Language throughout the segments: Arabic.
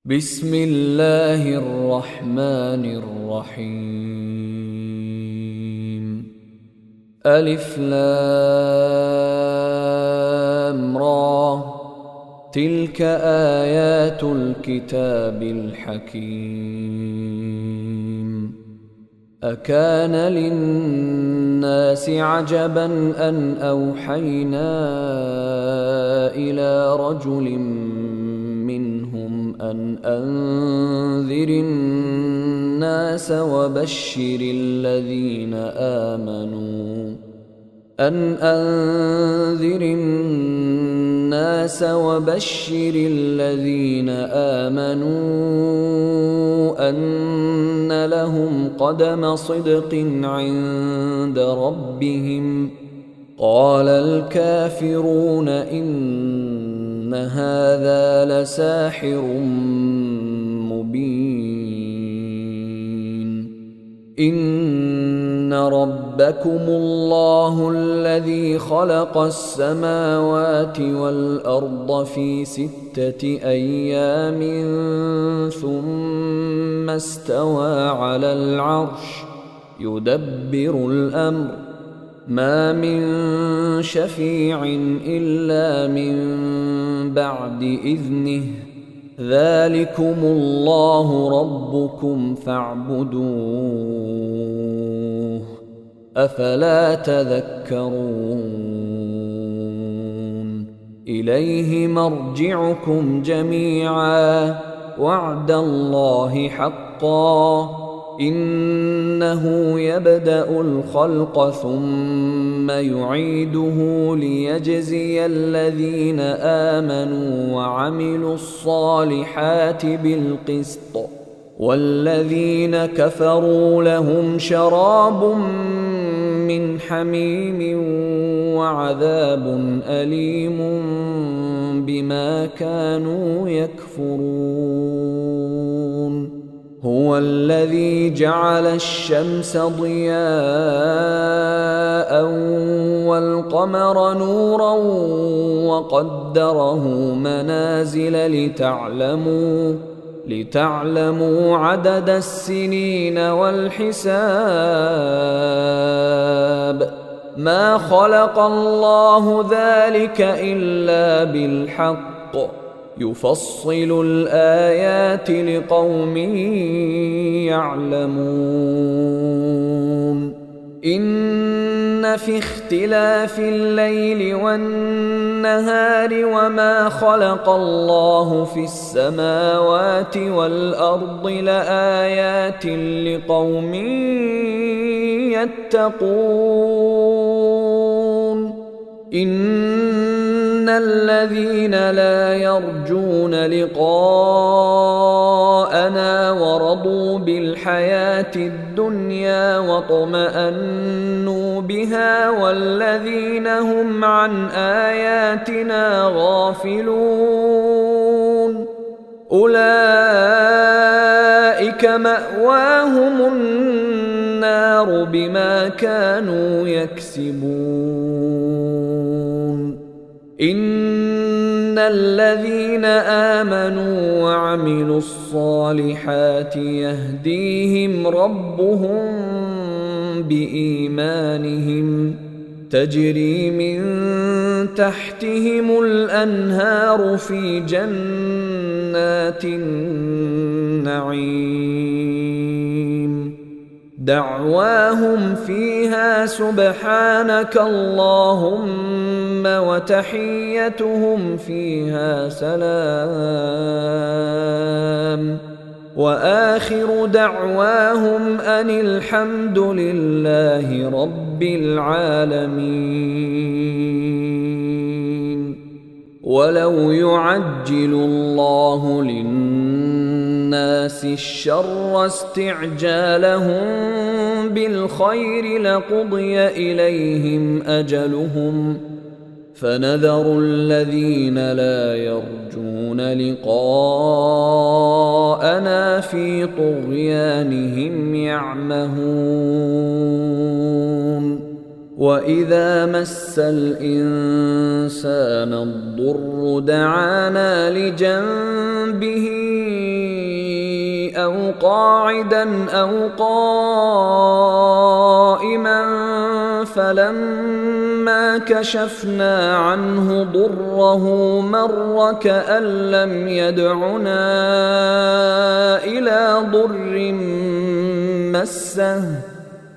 بسم الله الرحمن الرحيم. ألف لام را، تلك آيات الكتاب الحكيم. أكان للناس عجبا أن أوحينا إلى رجل منهم أن أنذر الناس وبشر الذين آمنوا أن لهم قدم صدق عند ربهم. قال الكافرون إن هذا لساحر مبين. إن ربكم الله الذي خلق السماوات والأرض في 6 أيام ثم استوى على العرش يدبر الأمر، ما من شفيع إلا من بعد إذنه. ذلكم الله ربكم فاعبدوه، أفلا تذكرون. إليه مرجعكم جميعا، وعد الله حقا، إنه يبدأ الخلق ثم يعيده ليجزي الذين آمنوا وعملوا الصالحات بالقسط، والذين كفروا لهم شراب من حميم وعذاب أليم بما كانوا يكفرون. هو الذي جعل الشمس ضياء والقمر نورا وقدره منازل لتعلموا عدد السنين والحساب. ما خلق الله ذلك إلا بالحق، يفصل الآيات لقوم يعلمون. إن في اختلاف الليل والنهار وما خلق الله في السماوات والأرض لآيات لقوم يتقون. إن الذين لا يرجون لقاءنا ورضوا بالحياة الدنيا واطمأنوا بها والذين هم عن آياتنا غافلون، أولئك مأواهم النار بما كانوا يكسبون. إن الذين آمنوا وعملوا الصالحات يهديهم ربهم بإيمانهم، تجري من تحتهم الأنهار في جنات النعيم. دعواهم فيها سبحانك اللهم وتحيتهم فيها سلام، وآخر دعواهم أن الحمد لله رب العالمين. ولو يعجل الله للناس الشر استعجالهم بالخير لقضي إليهم أجلهم، فنذر الذين لا يرجون لقاءنا في طغيانهم يعمهون. وإذا مس الإنسان الضر دعانا لجنبه أو قاعدا أو قائما فلما كشفنا عنه ضره مر كأن لم يدعنا إلى ضر مسه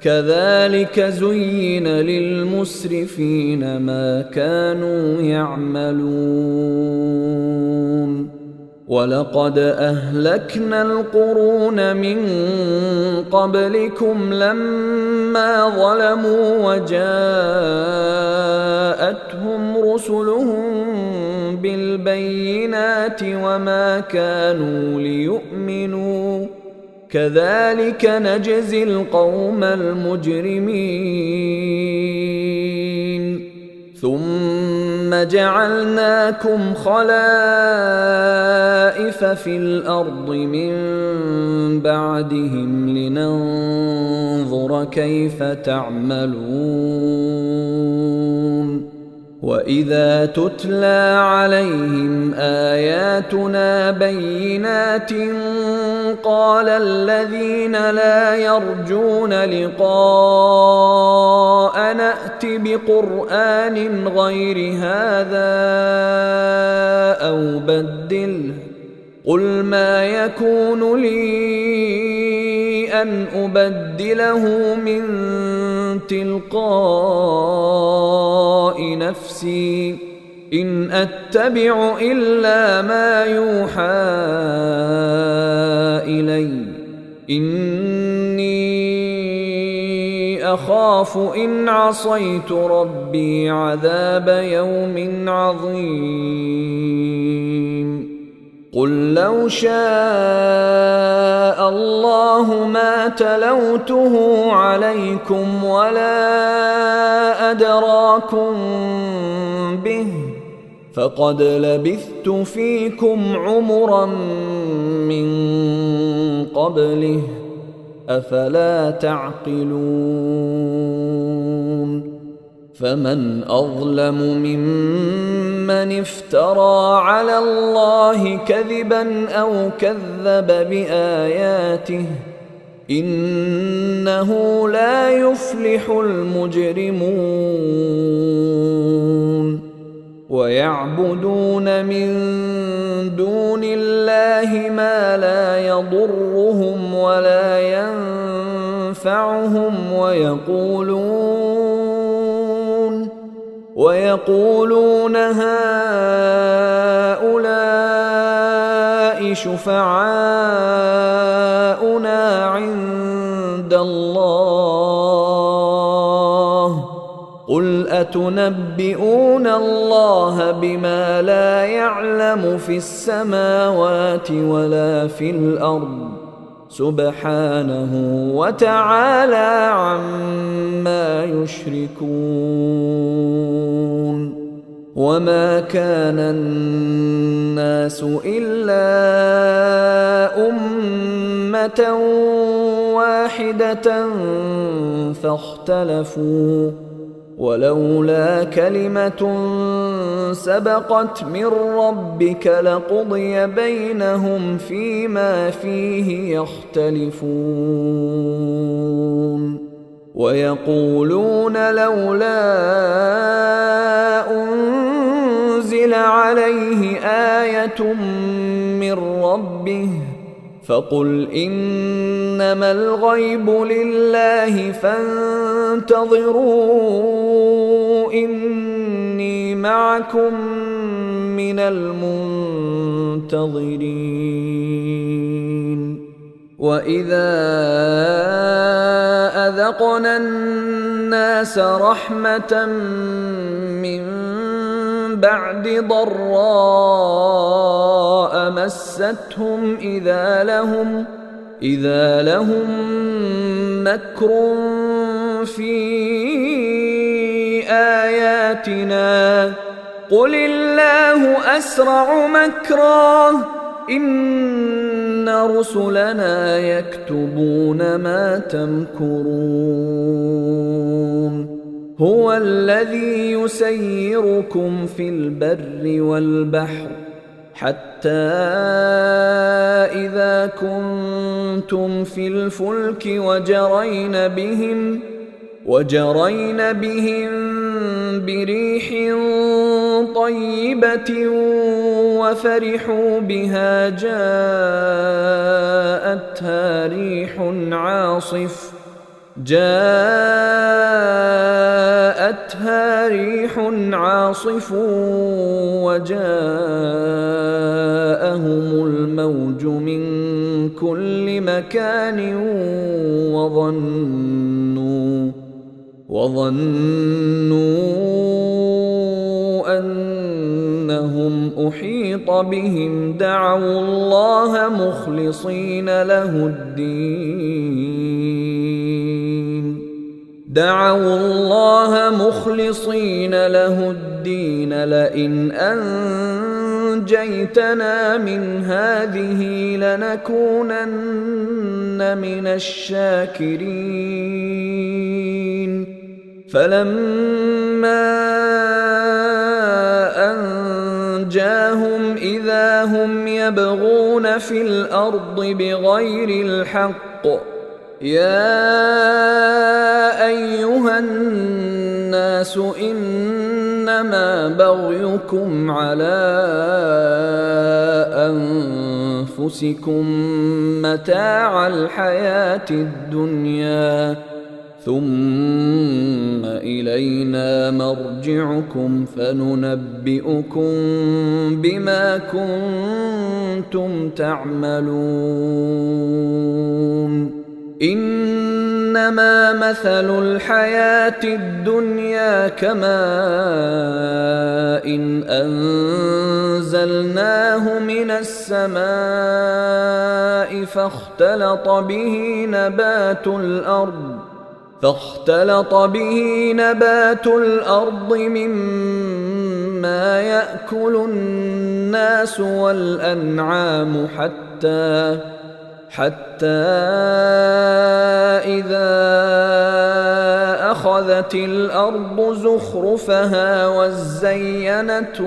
كذلك زين للمسرفين ما كانوا يعملون ولقد أهلكنا القرون من قبلكم لما ظلموا وجاءتهم رسلهم بالبينات وما كانوا ليؤمنوا كذلك نجزي القوم المجرمين ثم جعلناكم خلائف في الأرض من بعدهم لننظر كيف تعملون وإذا تتلى عليهم آياتنا بينات قال الذين لا يرجون لقاء نأت بقرآن غير هذا أو بدله قل ما يكون لي أن أبدله من تلقاء نفسي إن أتبع إلا ما يوحى إلي إني أخاف إن عصيت ربي عذاب يوم عظيم قل لو شاء الله ما تلوته عليكم ولا أدراكم به فقد لبثت فيكم عمرا من قبله أفلا تعقلون فمن أظلم ممن افترى على الله كذبا أو كذب بآياته إنه لا يفلح المجرمون ويعبدون من دون الله ما لا يضرهم ولا ينفعهم ويقولون هؤلاء شفعاؤنا عند الله قل أتنبئون الله بما لا يعلم في السماوات ولا في الأرض سبحانه وتعالى عما يشركون وما كان الناس إلا أمة واحدة فاختلفوا ولولا كلمة سبقت من ربك لقضي بينهم فيما فيه يختلفون ويقولون لولا أنزل عليه آية من ربه فقل إنما الغيب لله فانتظروا إني معكم من المنتظرين وإذا أذقنا الناس رحمة من بعد ضراء مستهم إذا لهم مكر في آياتنا قل الله أسرع مكرا إن رسلنا يكتبون ما تمكرون هو الذي يسيركم في البر والبحر حتى حتى إذا كنتم في الفلك وجرين بهم بريح طيبة وفرحوا بها جاءتها ريح عاصف وجاءهم الموج من كل مكان وظنوا أنهم أحيط بهم دعوا الله مخلصين له الدين لئن أنجيتنا من هذه لنكونن من الشاكرين فلما أنجاهم إذا هم يبغون في الأرض بغير الحق يا أيها الناس إنما بغيكم على أنفسكم متاع الحياة الدنيا ثم إلينا مرجعكم فننبئكم بما كنتم تعملون إنما مثل الحياة الدنيا كماء إن أنزلناه من السماء فاختلط به نبات الأرض مما يأكل الناس والأنعام حتى إذا أخذت الأرض زخرفها وزينت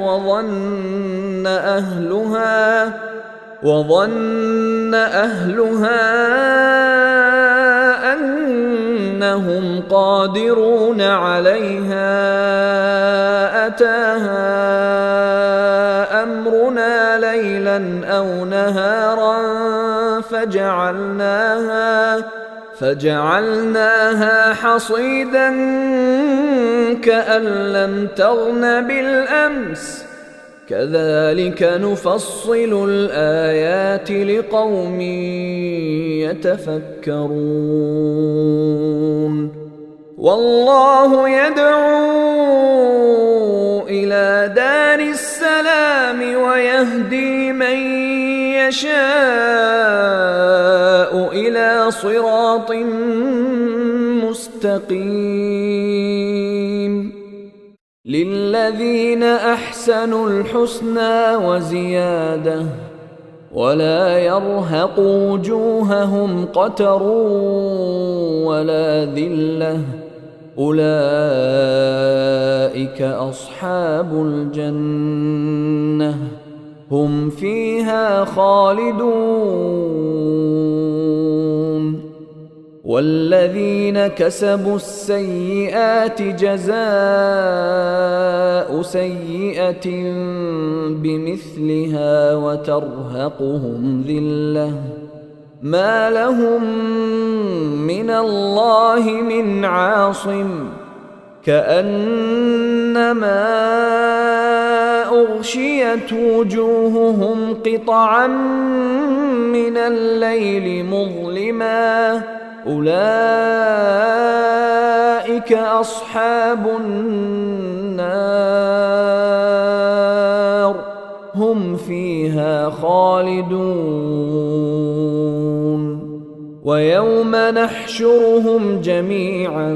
وظن أهلها أنهم قادرون عليها أتاها أمرنا ليلا أو نهارا فجعلناها حصيدا كأن لم تغن بالأمس كذلك نفصل الآيات لقوم يتفكرون والله يدعو إلى دار السلام ويهدي من يشاء إلى صراط مستقيم للذين أحسنوا الحسنى وزيادة ولا يرهق وجوههم قتر ولا ذلة أولئك أصحاب الجنة هم فيها خالدون والذين كسبوا السيئات جزاء سيئة بمثلها وترهقهم ذلة ما لهم من الله من عاصم كأنما أغشيت وجوههم قطعا من الليل مظلما أولئك أصحاب النار هم فيها خالدون ويوم نحشرهم جميعا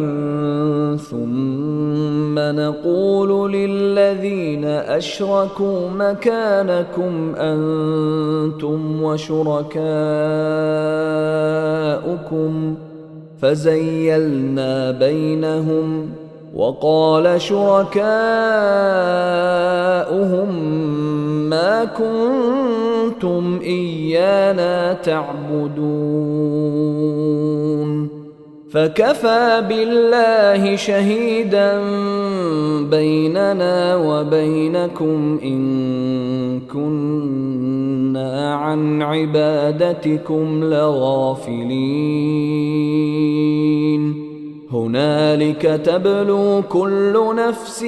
ثم نقول للذين أشركوا مكانكم أنتم وشركاؤكم فزيلنا بينهم وقال شركاؤهم ما كنتم إيانا تعبدون فكفى بالله شهيدا بيننا وبينكم إن كنا عن عبادتكم لغافلين هنالك تبلو كل نفس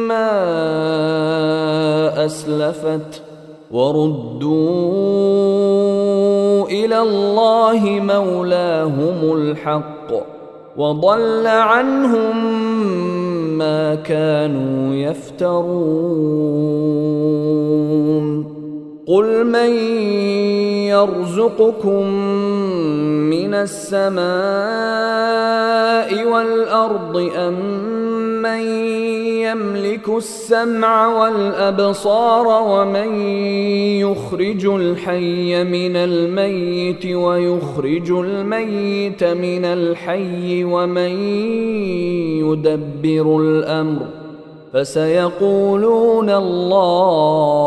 ما أسلفت وردوا إلى الله مولاهم الحق وضل عنهم ما كانوا يفترون قل من يرزقكم من السماء والأرض أم من يملك السمع والأبصار ومن يخرج الحي من الميت ويخرج الميت من الحي ومن يدبر الأمر فسيقولون الله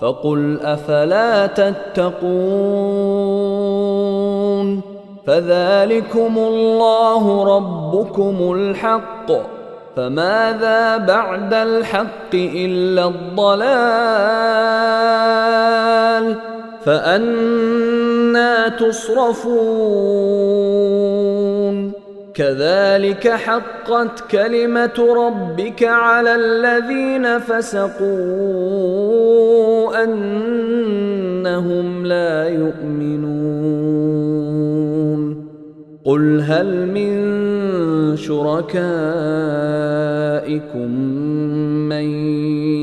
فقل أفلا تتقون فذلكم الله ربكم الحق فماذا بعد الحق إلا الضلال فأنى تصرفون كذلك حقت كلمة ربك على الذين فسقوا أنهم لا يؤمنون قل هل من شركائكم من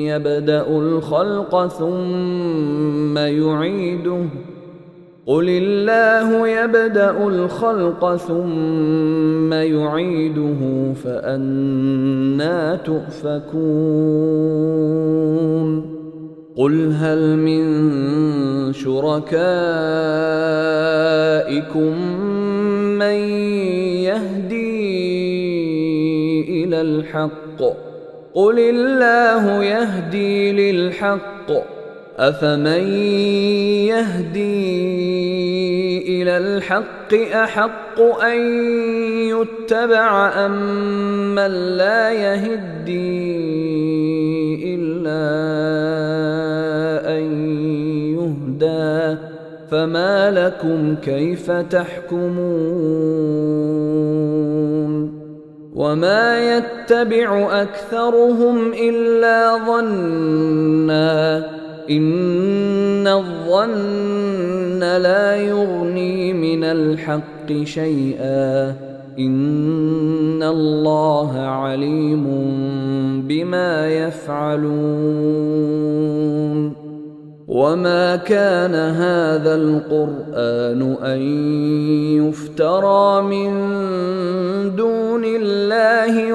يبدأ الخلق ثم يعيده قل الله يبدأ الخلق ثم يعيده فأنى تؤفكون قل هل من شركائكم من يهدي إلى الحق قل الله يهدي للحق أفمن يهدي إلى الحق أحق أن يتبع أم من لا يهدي إلا أن يهدى فما لكم كيف تحكمون وما يتبع أكثرهم إلا ظنًّا إن الظن لا يغني من الحق شيئا إن الله عليم بما يفعلون وما كان هذا القرآن أن يفترى من دون الله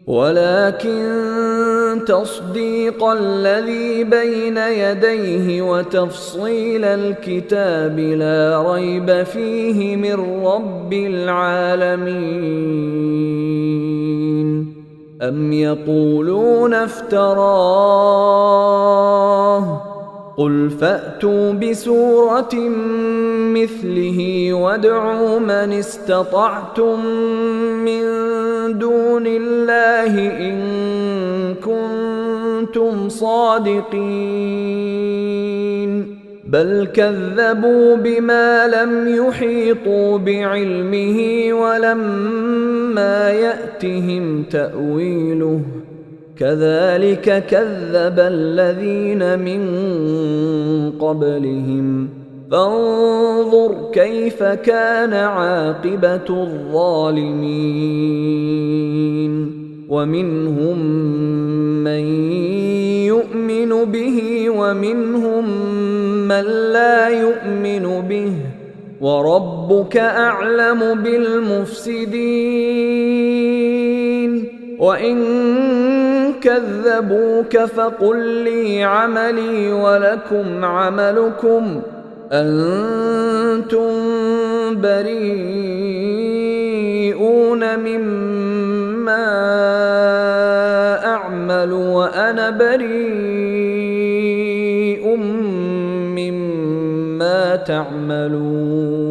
ولكن تصديق الذي بين يديه وتفصيل الكتاب لا ريب فيه من رب العالمين أم يقولون افتراه قل فأتوا بسورة مثله وادعوا من استطعتم من دون الله إن كنتم صادقين بل كذبوا بما لم يحيطوا بعلمه ولما يأتهم تأويله كذلك كذب الذين من قبلهم فانظر كيف كان عاقبة الظالمين ومنهم من يؤمن به ومنهم من لا يؤمن به وربك أعلم بالمفسدين وإن كذبوك فقل لي عملي ولكم عملكم أنتم بريئون مما أعمل وأنا بريء مما تعملون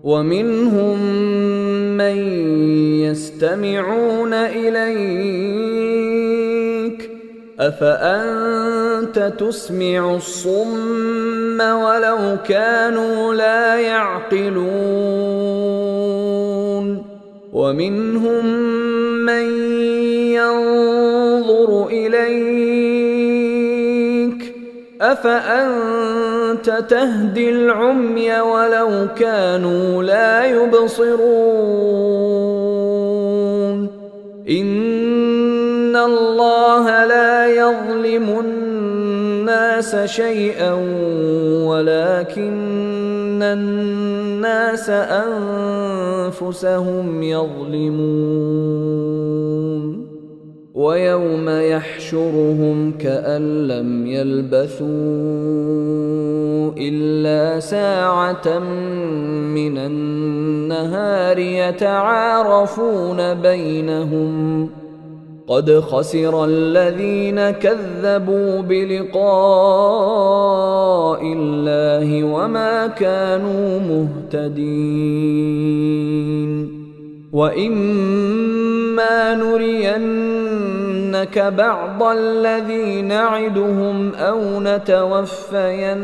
ومنهم من يستمعون إليك أفأنت تسمع الصم ولو كانوا لا يعقلون ومنهم من ينظر إليك أفأنت تهدي العمي ولو كانوا لا يبصرون إن الله لا يظلم الناس شيئا ولكن الناس أنفسهم يظلمون ويوم يحشرهم كأن لم يلبثوا إلا ساعة من النهار يتعارفون بينهم قد خسر الذين كذبوا بلقاء الله وما كانوا مهتدين وإما نرينك بعض الذي نعدهم أو نتوفينك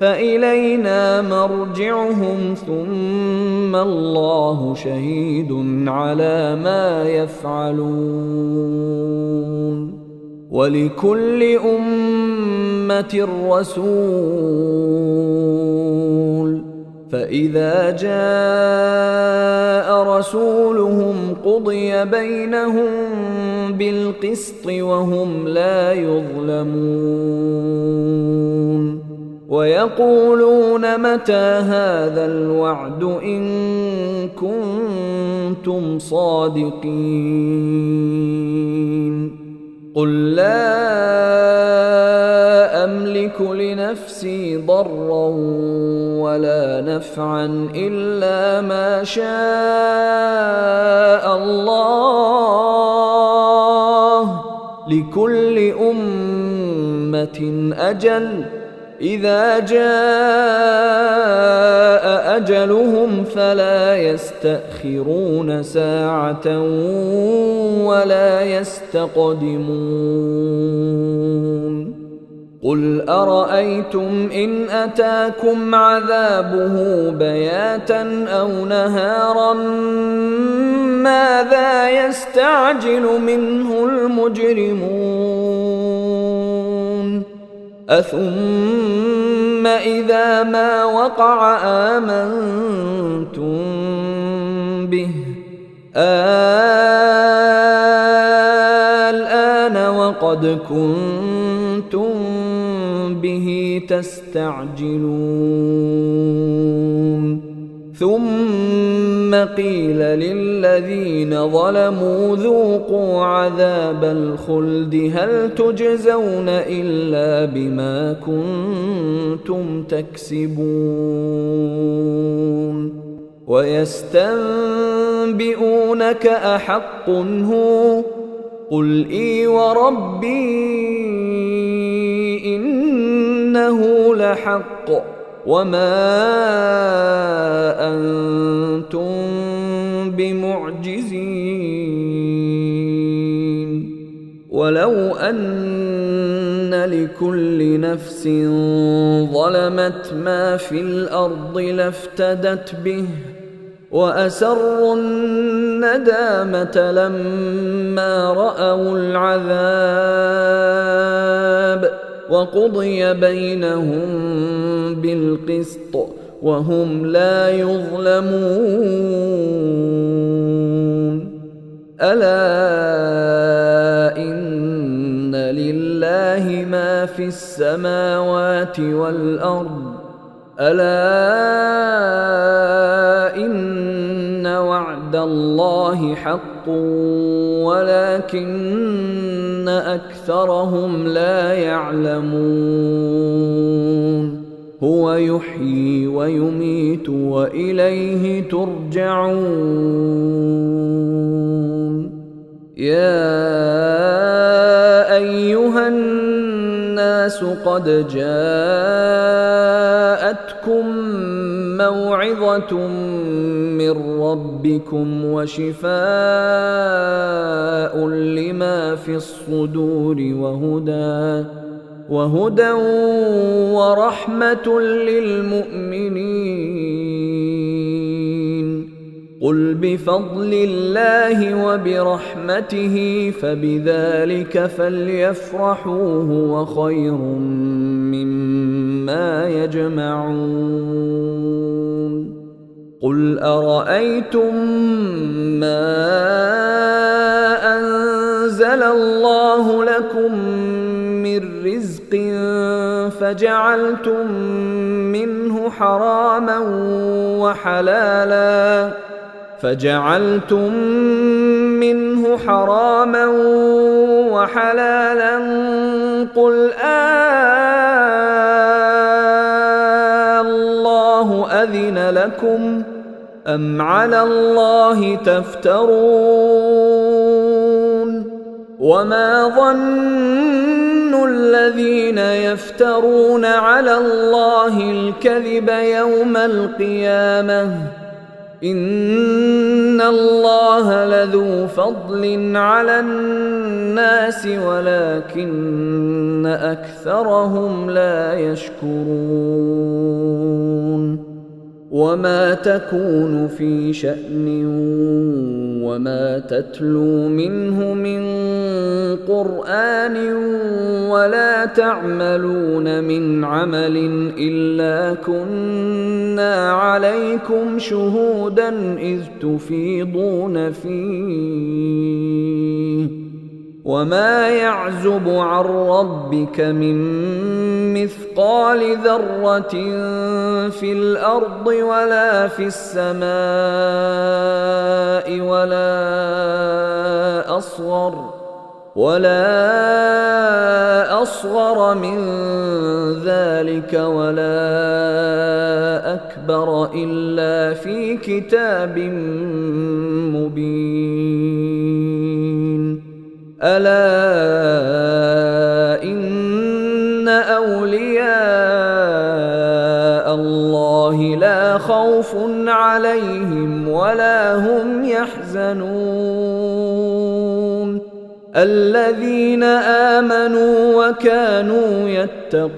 فإلينا مرجعهم ثم الله شهيد على ما يفعلون ولكل أمة رسول فإذا جاء رسولهم قضي بينهم بالقسط وهم لا يظلمون ويقولون متى هذا الوعد إن كنتم صادقين قل لا أملك لنفسي ضرا ولا نفعا إلا ما شاء الله لكل أمة أجل إذا جاء أجلهم فلا يستأخرون ساعة ولا يستقدمون قل أرأيتم إن أتاكم عذابه بياتا أو نهارا ماذا يستعجل منه المجرمون أثم إذا ما وقع آمنتم به الآن وقد كنتم به تستعجلون ثم قيل للذين ظلموا ذوقوا عذاب الخلد هل تجزون إلا بما كنتم تكسبون ويستنبئونك أحق هو قل إي وربي إنه لحق وما أنتم بمعجزين ولو أن لكل نفس ظلمت ما في الأرض لافتدت به وأسروا الندامة لما رأوا العذاب وقضي بينهم بالقسط وهم لا يظلمون ألا إن لله ما في السماوات والأرض ألا إن وعد وعد الله حق ولكن أكثرهم لا يعلمون هو يحيي ويميت وإليه ترجعون يا أيها الناس قد جاءتكم موعظة من ربكم وشفاء لما في الصدور وهدى ورحمة للمؤمنين قل بفضل الله وبرحمته فبذلك فليفرحوا هو خير مما يجمعون قل أرأيتم ما أنزل الله لكم من رزق فجعلتم منه حراما وحلالا قل الله أذن لكم أم على الله تفترون وما ظن الذين يفترون على الله الكذب يوم القيامة إن الله لذو فضل على الناس ولكن أكثرهم لا يشكرون وما تكون في شأن وما تتلو منه من قرآن ولا تعملون من عمل إلا كنا عليكم شهودا إذ تفيضون فيه وما يعزب عن ربك من مثقال ذرة في الأرض ولا في السماء ولا أصغر من ذلك ولا أكبر إلا في كتاب مبين ألا إن أولياء الله لا خوف عليهم ولا هم يحزنون الذين آمنوا وكانوا يتقون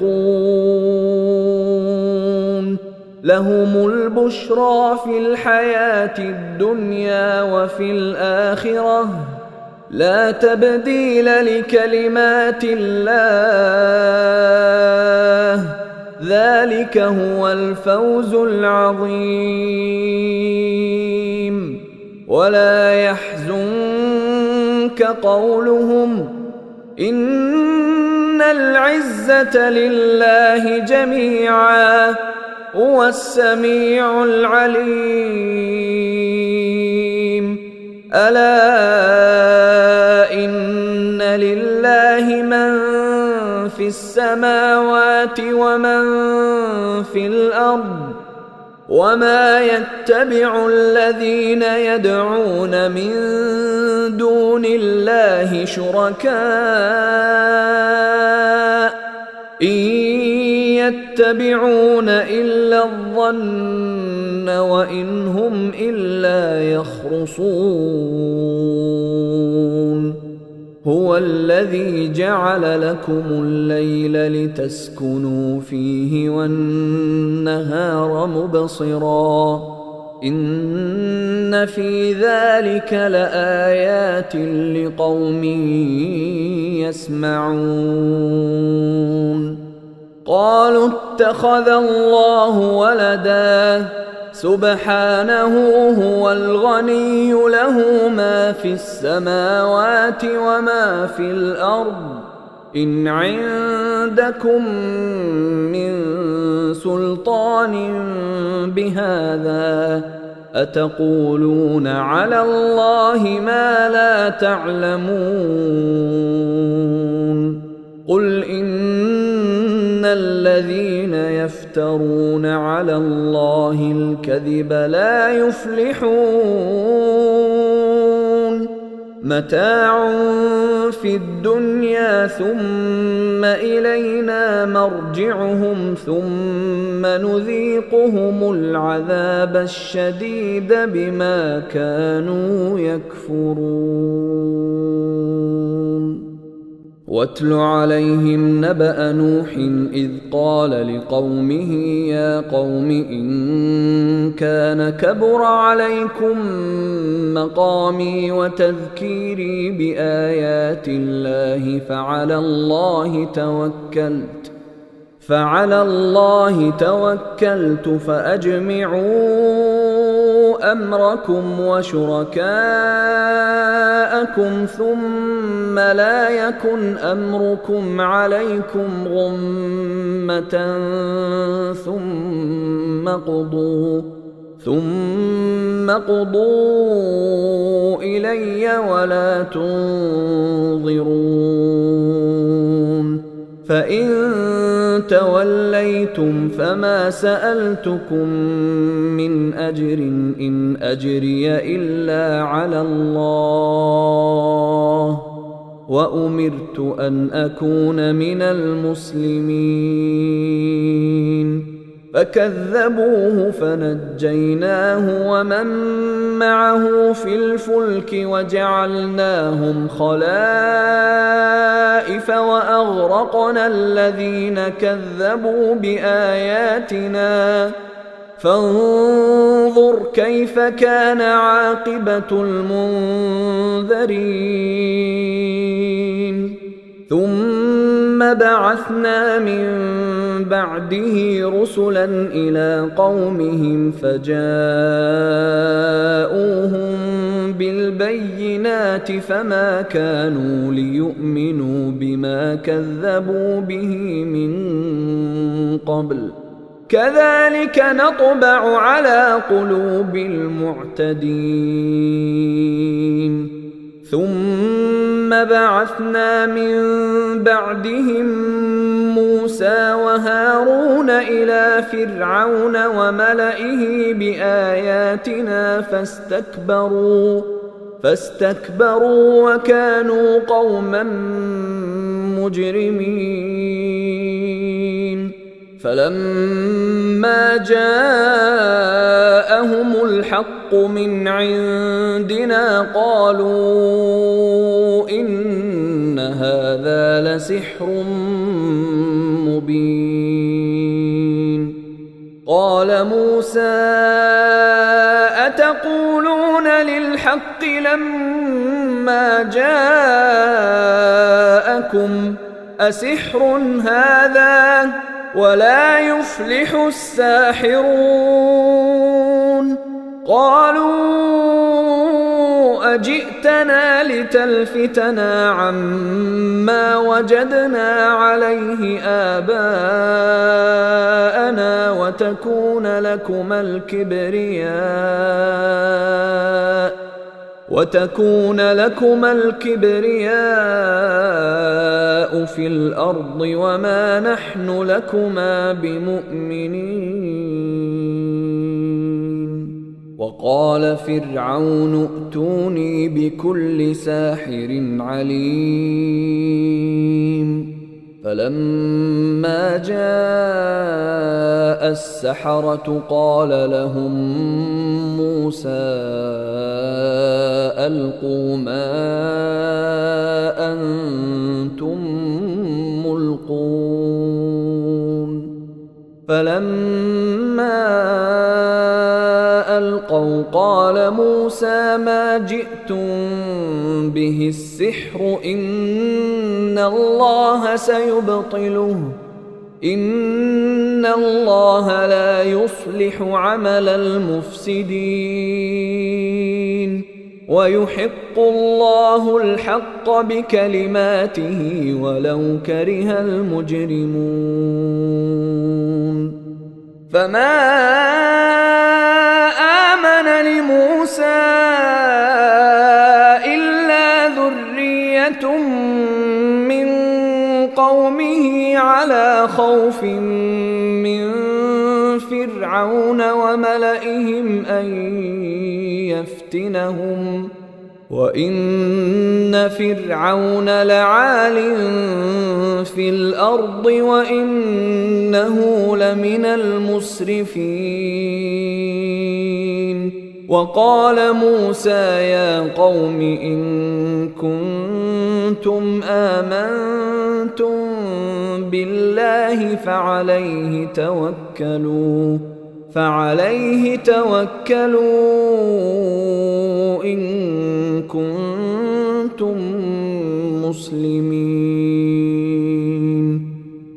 لهم البشرى في الحياة الدنيا وفي الآخرة لا تبديل لكلمات الله ذلك هو الفوز العظيم ولا يحزنك قولهم إن العزة لله جميعا هو السميع العليم ألا إن لله من في السماوات ومن في الأرض وما يتبع الذين يدعون من دون الله شركاء إن يتبعون إلا الظن وإن هم إلا يخرصون هو الذي جعل لكم الليل لتسكنوا فيه والنهار مبصرا إن في ذلك لآيات لقوم يسمعون قالوا اتخذ الله ولدا سبحانه هو الغني له ما في السماوات وما في الأرض إن عندكم من سلطان بهذا أتقولون على الله ما لا تعلمون قل إن الذين يفترون على الله الكذب لا يفلحون متاع في الدنيا ثم إلينا مرجعهم ثم نذيقهم العذاب الشديد بما كانوا يكفرون واتل عليهم نبأ نوح إذ قال لقومه يا قوم إن كان كبر عليكم مقامي وتذكيري بآيات الله فعلى الله توكلت فأجمعوا أمركم وشركاءكم ثم لا يكن أمركم عليكم غمة ثم قضوا إلي ولا تنظرون فإن توليتم فما سألتكم من أجر إن أجري إلا على الله وأمرت أن أكون من المسلمين فكذبوه فنجيناه ومن معه في الفلك وجعلناهم خلائف وأغرقنا الذين كذبوا بآياتنا فانظر كيف كان عاقبة المنذرين ثم بعثنا من بعده رسلا إلى قومهم فجاءوهم بالبينات فما كانوا ليؤمنوا بما كذبوا به من قبل كذلك نطبع على قلوب المعتدين ثم بعثنا من بعدهم موسى وهارون إلى فرعون وملئه بآياتنا فاستكبروا وكانوا قوما مجرمين فلما جاءهم الحق من عندنا قالوا إن هذا لسحر مبين قال موسى أتقولون للحق لما جاءكم أسحر هذا ولا يفلح الساحرون قالوا أجئتنا لتلفتنا عما وجدنا عليه آباءنا وتكون لكما الكبرياء في الأرض وما نحن لكما بمؤمنين وقال فرعون ائتوني بكل ساحر عليم فلما جاء السحرة قال لهم موسى ألقوا ما أنتم ملقون فلما ألقوا قال موسى ما جئتم به السحر إن الله سيبطله إن الله لا يصلح عمل المفسدين ويحق الله الحق بكلماته ولو كره المجرمون فما آمن يفتنهم وإن فرعون لعال في الأرض وإنه لمن المسرفين. وقال موسى يا قوم إن كنتم آمنتم بالله فعليه توكلوا إن كنتم مسلمين.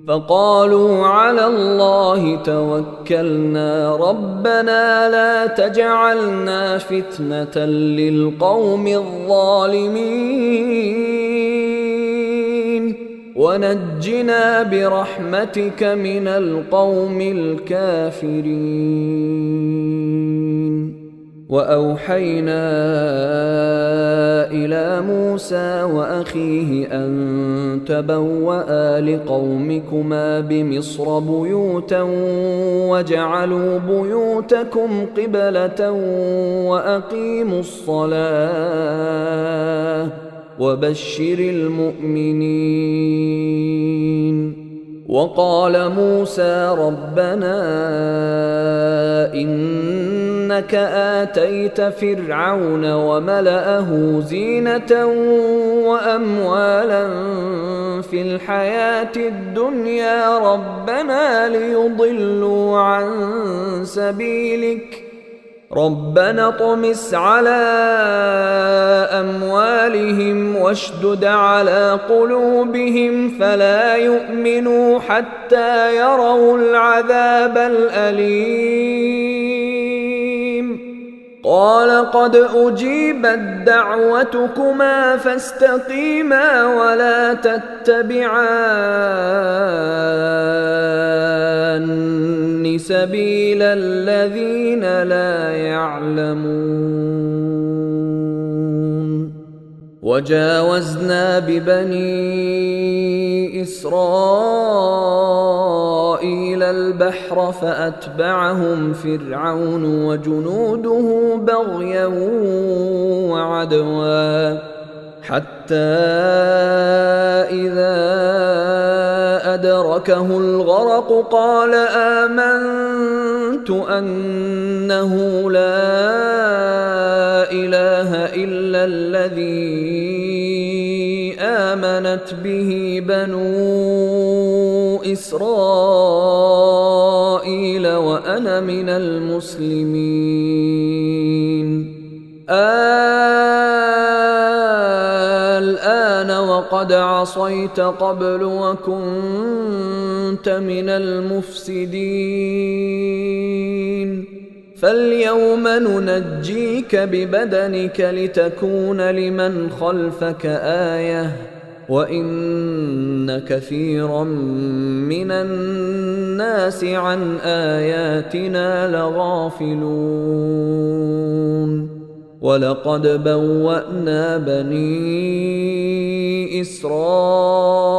فقالوا على الله توكلنا ربنا لا تجعلنا فتنة للقوم الظالمين ونجنا برحمتك من القوم الكافرين. وأوحينا إلى موسى وأخيه أن تبوأ لقومكما بمصر بيوتا واجعلوا بيوتكم قبلة وأقيموا الصلاة وبشر المؤمنين. وقال موسى ربنا إنك آتيت فرعون وملأه زينة وأموالا في الحياة الدنيا ربنا ليضلوا عن سبيلك ربنا اطمس على أموالهم واشدد على قلوبهم فلا يؤمنوا حتى يروا العذاب الأليم. قال قد أجيبت دعوتكما فاستقيما ولا تتبعان سبيل الذين لا يعلمون. وجاوزنا ببني إسرائيل البحر فأتبعهم فرعون وجنوده بغيا وعدوا حتى إذا أدركه الغرق قال آمنت أنه لا إله إلا الذي آمنت به بنو إسرائيل وأنا من المسلمين. الآن وقد عصيت قبل وكنت من المفسدين فاليوم ننجيك ببدنك لتكون لمن خلفك آية وإن كثيرا من الناس عن آياتنا لغافلون. ولقد بوأنا بني إسرائيل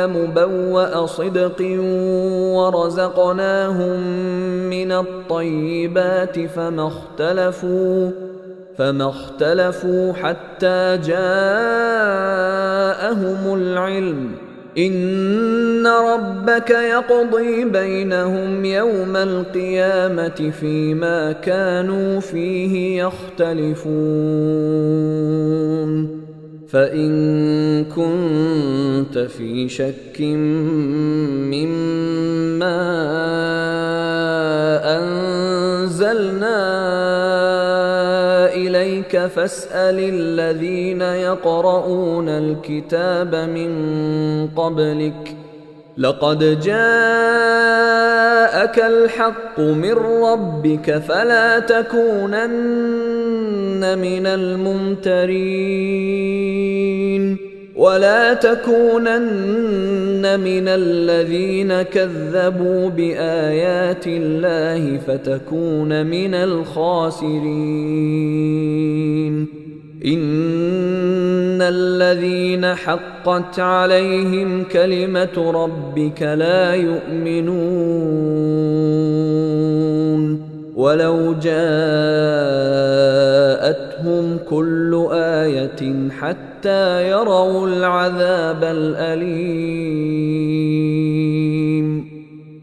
مبوأ صدق ورزقناهم من الطيبات فما اختلفوا حتى جاءهم العلم إن ربك يقضي بينهم يوم القيامة فيما كانوا فيه يختلفون. فإن كنت في شك مما أنزلنا إليك فاسأل الذين يقرؤون الكتاب من قبلك لقد جاءك الحق من ربك فلا تكونن من الممترين ولا تكونن من الذين كذبوا بآيات الله فتكون من الخاسرين. إن الذين حقت عليهم كلمة ربك لا يؤمنون ولو جاءتهم كل آية حتى يروا العذاب الأليم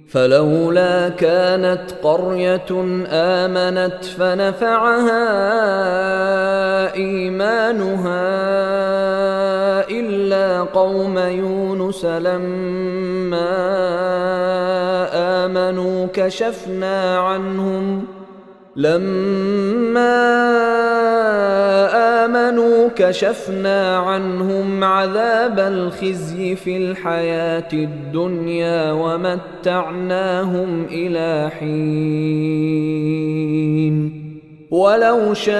فلولا كانت قرية آمنت فنفعها إيمانها إلا قوم يونس لما آمنوا كشفنا عنهم عذاب الخزي في الحياة الدنيا ومتعناهم إلى حين ولو شاء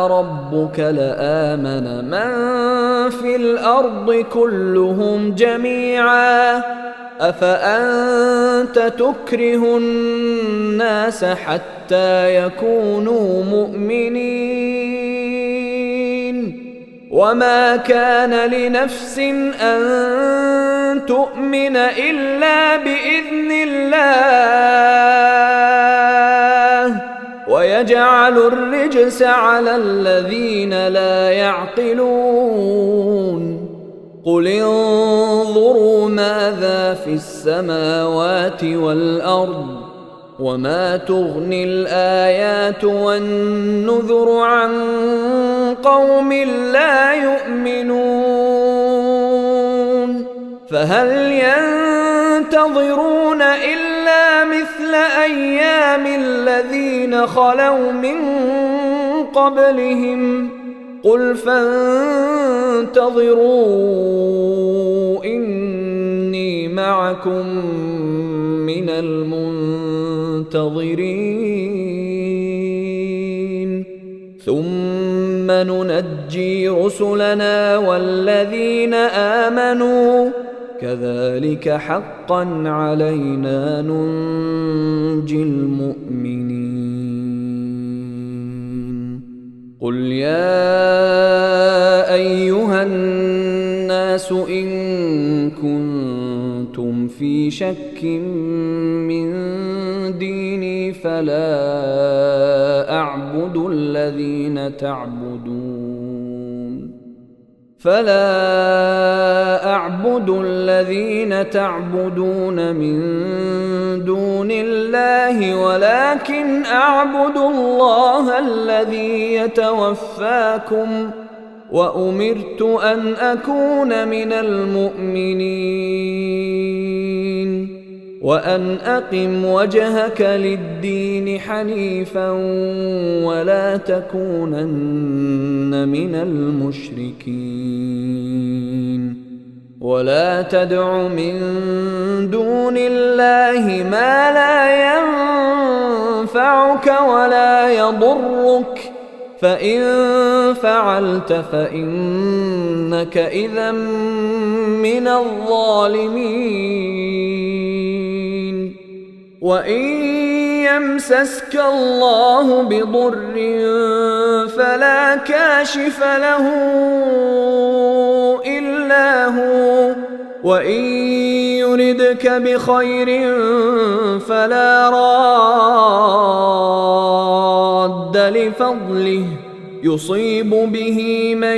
ربك لآمن من في الأرض كلهم جميعا أفأنت تكره الناس حتى يكونوا مؤمنين وما كان لنفس أن تؤمن إلا بإذن الله ويجعل الرجس على الذين لا يعقلون قل انظروا ماذا في السماوات والأرض وما تغني الآيات والنذر عن قوم لا يؤمنون فهل ينتظرون إلا مثل أيام الذين خلوا من قبلهم قل فانتظروا إني معكم من المنتظرين ثم ننجي رسلنا والذين آمنوا كذلك حقا علينا ننجي المؤمنين قل يا أيها الناس إن كنتم في شك من ديني فلا أعبد الذين تعبدون من دون الله ولكن أعبد الله الذي يتوفاكم وأمرت أن أكون من المؤمنين وأن أقم وجهك للدين حنيفا ولا تكونن من المشركين ولا تدع من دون الله ما لا ينفعك ولا يضرك فإن فعلت فإنك إذا من الظالمين وإن يمسسك الله بضر فلا كاشف له إلا هو وإن يردك بخير فلا راد لفضله يصيب به من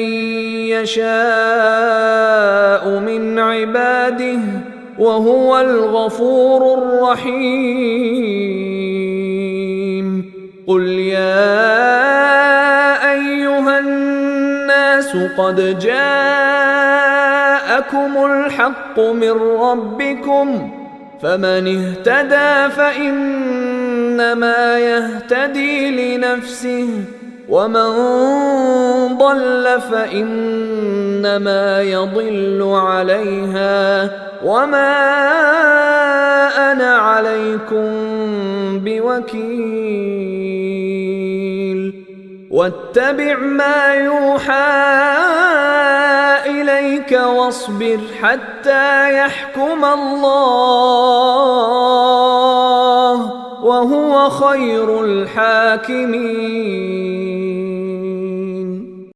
يشاء من عباده وهو الغفور الرحيم قل يا أيها الناس قد جاءكم الحق من ربكم فمن اهتدى فإنما يهتدي لنفسه ومن ضل فإنما يضل عليها وما أنا عليكم بوكيل واتبع ما يوحى إليك واصبر حتى يحكم الله وهو خير الحاكمين